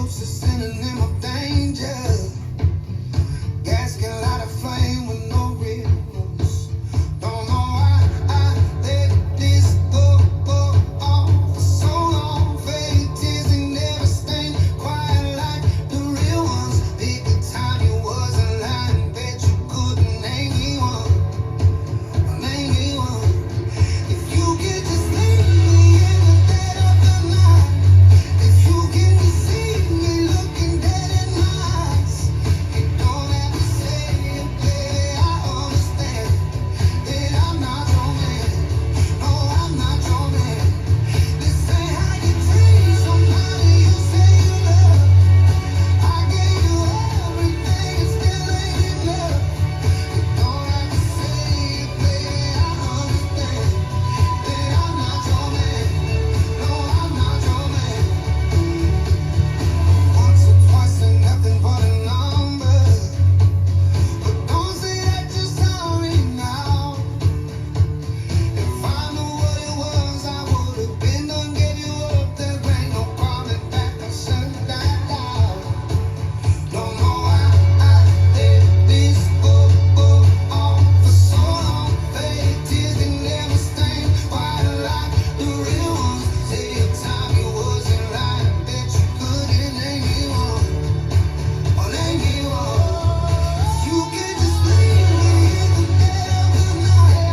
Approach the synonym of danger. Gas can light a flame with no riddles. Don't know why I let this go on for so long. Fake tears ain't never stained quite like the real ones. Pick a time you wasn't lying, bet you couldn't name me one. Name me one. If you could just leave me in the dead of the night. If you can deceive me looking dead in my eyes. You don't have to say it, baby, I understand that I'm not your man. No, I'm not your man. This ain't how you treat somebody you say you love. I gave you everything and still ain't enough. You don't have to say it, baby, I understand that I'm not your man. No, I'm not your man. Once or twice ain't nothing but a number. But don't say that you're sorry now. If I knew what it was, I would have been done, gave you up. There ain't no calling back, I shut that down. Don't know why I let this go on for so long. Fake tears they never stain quite like the real ones. Say your time you wasn't lying, bet you couldn't name me one. Oh, name me one. If you could just leave me in the dead of the night.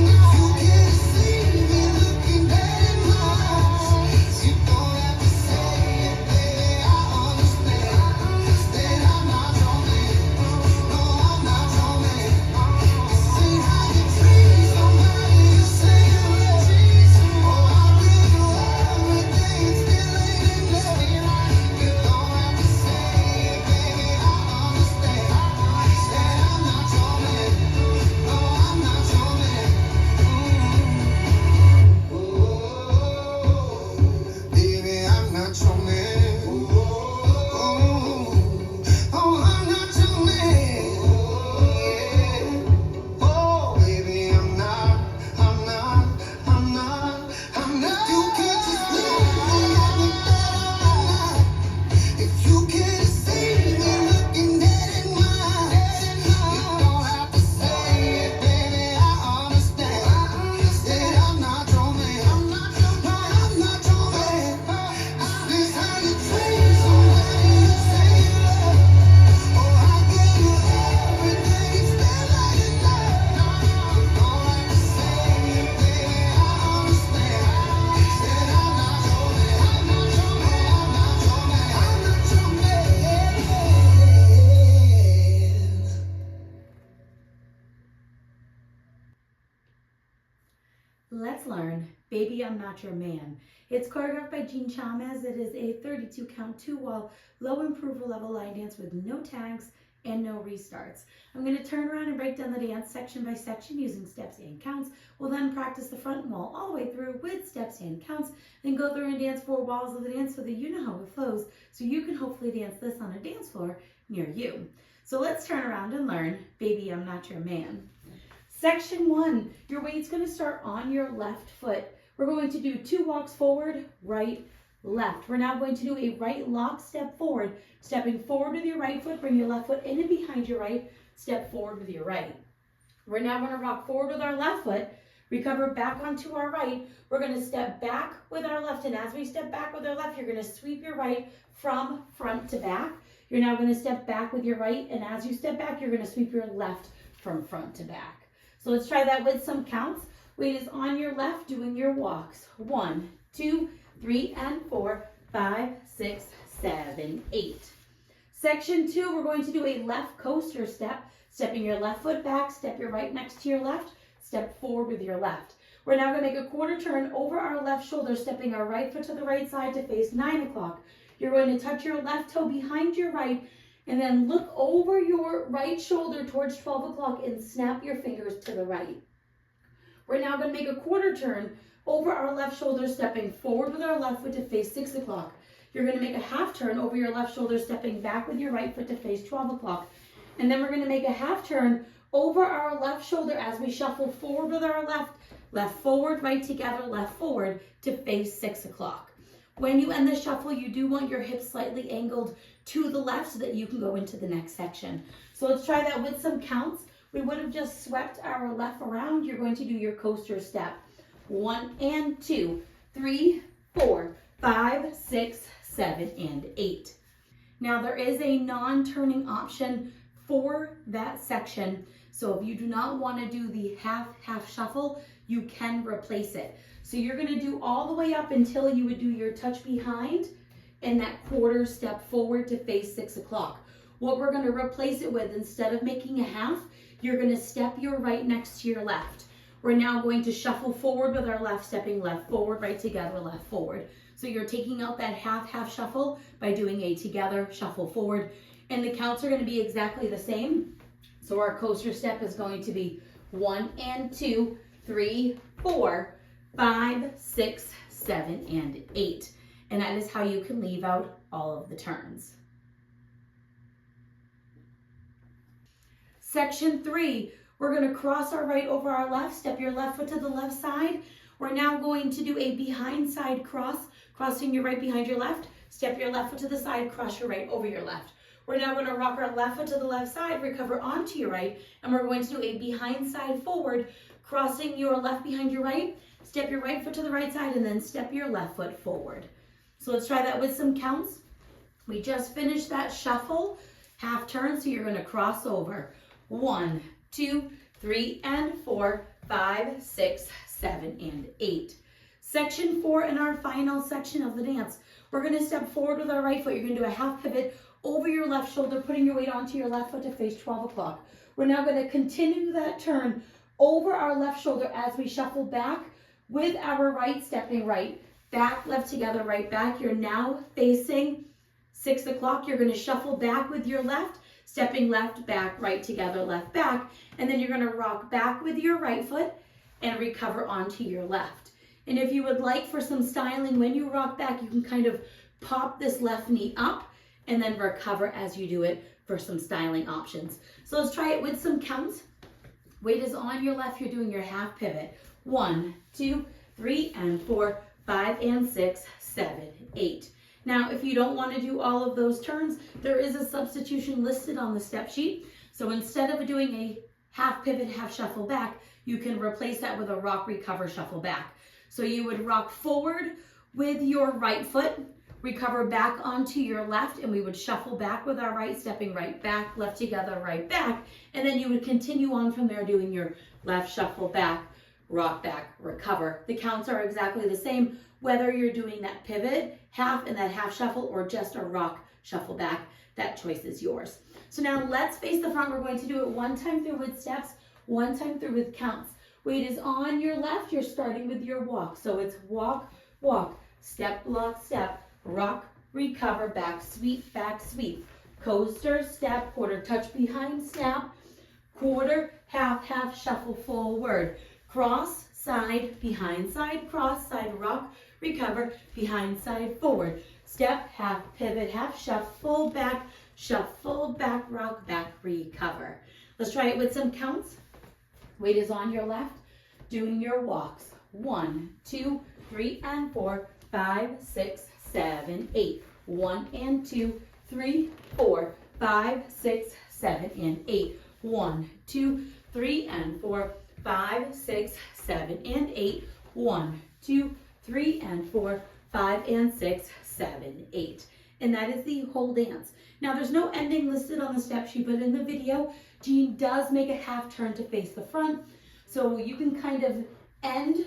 If you can deceive me looking dead in my eyes. You don't have to say it, baby, I understand that I'm not your man. No, I'm not your man. This ain't how you treat somebody you say you love. Oh, I give you everything and still ain't enough. You don't have to say it, baby, I understand that I'm not your man. No, I'm not your man. Baby, I'm not your man. Oh, I'm not your man. Oh, baby, I'm not. You could just leave me at the dead of the night. If you could deceive me looking dead in my eyes. You don't have to say it, baby, I understand that I'm not your man. No, I'm not your man. This is how you treat somebody you say you love. Oh, I gave you everything, still ain't enough. You don't have to say it, baby, I understand that I'm not your man. I'm not your man. I'm not your man. Let's learn Baby, I'm Not Your Man. It's choreographed by Jeanne Chamas. It is a 32 count 2-wall low improver level line dance with no tags and no restarts. I'm going to turn around and break down the dance section by section using steps and counts. We'll then practice the front wall all the way through with steps and counts, then go through and dance 4 walls of the dance so that you know how it flows, so you can hopefully dance this on a dance floor near you. So let's turn around and learn Baby, I'm Not Your Man. Section 1, your weight's going to start on your left foot. We're going to do 2 walks forward, right, left. We're now going to do a right lock step forward. Stepping forward with your right foot, bring your left foot in and behind your right, step forward with your right. We're now going to rock forward with our left foot, recover back onto our right. We're going to step back with our left, and as we step back with our left, you're going to sweep your right from front to back. You're now going to step back with your right, and as you step back, you're going to sweep your left from front to back. So let's try that with some counts. Weight is on your left, doing your walks. 1, 2, 3, and 4, 5, 6, 7, 8. Section 2, we're going to do a left coaster step. Stepping your left foot back, step your right next to your left, step forward with your left. We're now going to make a quarter turn over our left shoulder, stepping our right foot to the right side to face 9 o'clock. You're going to touch your left toe behind your right, and then look over your right shoulder towards 12 o'clock and snap your fingers to the right. We're now going to make a quarter turn over our left shoulder, stepping forward with our left foot to face 6 o'clock. You're going to make a half turn over your left shoulder, stepping back with your right foot to face 12 o'clock. And then we're going to make a half turn over our left shoulder as we shuffle forward with our left forward, right together, left forward to face 6 o'clock. When you end the shuffle, you do want your hips slightly angled to the left so that you can go into the next section. So let's try that with some counts. We would have just swept our left around. You're going to do your coaster step. 1 and 2, 3, 4, 5, 6, 7, and 8. Now there is a non-turning option for that section. So if you do not want to do the half shuffle, you can replace it. So you're going to do all the way up until you would do your touch behind and that quarter step forward to face 6 o'clock. What we're going to replace it with, instead of making a half, you're going to step your right next to your left. We're now going to shuffle forward with our left, stepping left, forward, right, together, left, forward. So you're taking out that half shuffle by doing a together, shuffle forward. And the counts are going to be exactly the same. So our coaster step is going to be 1 and 2, 3, 4, 5, 6, 7, and 8. And that is how you can leave out all of the turns. Section 3, we're going to cross our right over our left, step your left foot to the left side. We're now going to do a behind side cross, crossing your right behind your left, step your left foot to the side, cross your right over your left. We're now going to rock our left foot to the left side, recover onto your right, and we're going to do a behind side forward, crossing your left behind your right, step your right foot to the right side, and then step your left foot forward. So let's try that with some counts. We just finished that shuffle, half turn, so you're going to cross over. 1, 2, 3, and 4, 5, 6, 7, and 8. Section 4 in our final section of the dance. We're going to step forward with our right foot. You're going to do a half pivot over your left shoulder, putting your weight onto your left foot to face 12 o'clock. We're now going to continue that turn over our left shoulder as we shuffle back with our right, stepping right, back, left together, right back. You're now facing 6 o'clock. You're going to shuffle back with your left, stepping left, back, right together, left, back. And then you're going to rock back with your right foot and recover onto your left. And if you would like for some styling, when you rock back, you can kind of pop this left knee up and then recover as you do it for some styling options. So let's try it with some counts. Weight is on your left. You're doing your half pivot. 1, 2, 3, and 4, 5, and 6, 7, 8. Now, if you don't want to do all of those turns, there is a substitution listed on the step sheet. So instead of doing a half pivot, half shuffle back, you can replace that with a rock, recover, shuffle back. So you would rock forward with your right foot, recover back onto your left, and we would shuffle back with our right, stepping right back, left together, right back, and then you would continue on from there doing your left shuffle back, rock back, recover. The counts are exactly the same, whether you're doing that pivot, half, and that half shuffle, or just a rock shuffle back. That choice is yours. So now let's face the front. We're going to do it one time through with steps, one time through with counts. Weight is on your left. You're starting with your walk. So it's walk, walk, step, block, step, rock, recover, back, sweep, coaster, step, quarter, touch behind, snap, quarter, half, half, shuffle forward, cross, side, behind, side, cross, side, rock, recover, behind, side, forward, step, half, pivot, half, shuffle back, rock, back, recover. Let's try it with some counts. Weight is on your left, doing your walks. 1, 2, 3, and 4, 5, 6, 7, 8. 1 and 2, 3, 4, 5, 6, 7, and 8. 1, 2, 3, and 4, 5, 6, 7, and 8. 1, 2, 3, and 4, 5, and 6, 7, 8. And that is the whole dance. Now there's no ending listed on the step sheet, but in the video, Jeanne does make a half turn to face the front. So you can kind of end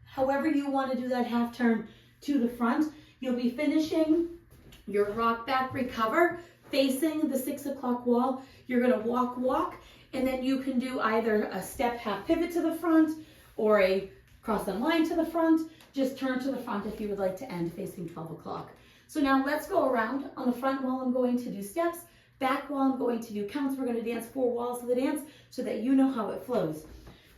however you want to do that half turn to the front. You'll be finishing your rock back recover facing the 6 o'clock wall. You're going to walk, walk, and then you can do either a step half pivot to the front or a cross and line to the front. Just turn to the front if you would like to end facing 12 o'clock. So now let's go around. On the front wall, I'm going to do steps. Back wall, I'm going to do counts. We're going to dance 4 walls of the dance so that you know how it flows.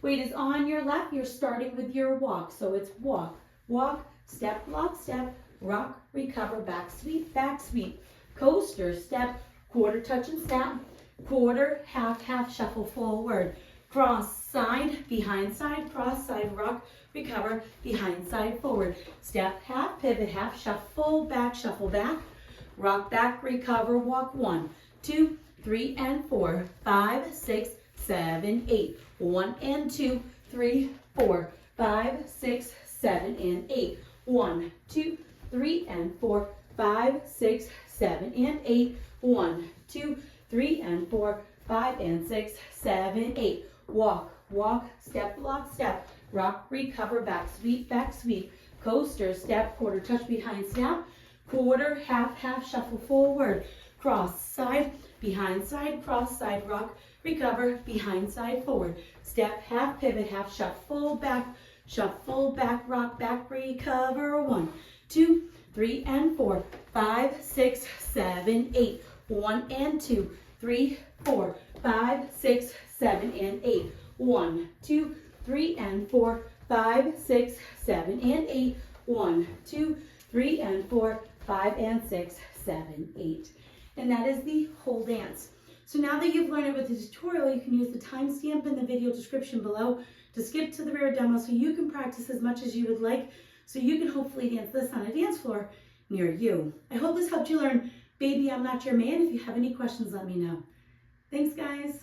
Weight is on your left. You're starting with your walk. So it's walk, walk, step, block, step, rock, recover, back, sweep, coaster, step, quarter, touch and snap, quarter, half, half, shuffle forward, cross, side, behind, side, cross, side, rock, recover, behind, side, forward. Step, half, pivot, half, shuffle back, rock back, recover, walk 1, 2, 3, and 4, 5, 6, 7, 8. 1 and 2, 3, 4, 5, 6, 7, and 8. 1, 2, 3, and 4, 5, 6, 7, and 8. 1, 2, 3, and 4, 5, and 6, 7, 8. Walk, walk, step, block, step, rock, recover, back, sweep, coaster, step, quarter, touch, behind, snap, quarter, half, half, shuffle forward, cross, side, behind, side, cross, side, rock, recover, behind, side, forward, step, half, pivot, half, shuffle back, rock back, recover, 1, 2, 3, and 4, 5, 6, 7, 8, 1 and 2, 3, 4, 5, 6, 7, and 8, 1, 2, 3, and 4, 5, 6, 7, and 8, 1, 2, 3, and 4, 5, and 6, 7, 8. And that is the whole dance. So now that you've learned it with the tutorial, you can use the timestamp in the video description below to skip to the rear demo so you can practice as much as you would like, so you can hopefully dance this on a dance floor near you. I hope this helped you learn Baby I'm Not Your Man. If you have any questions, let me know. Thanks, guys.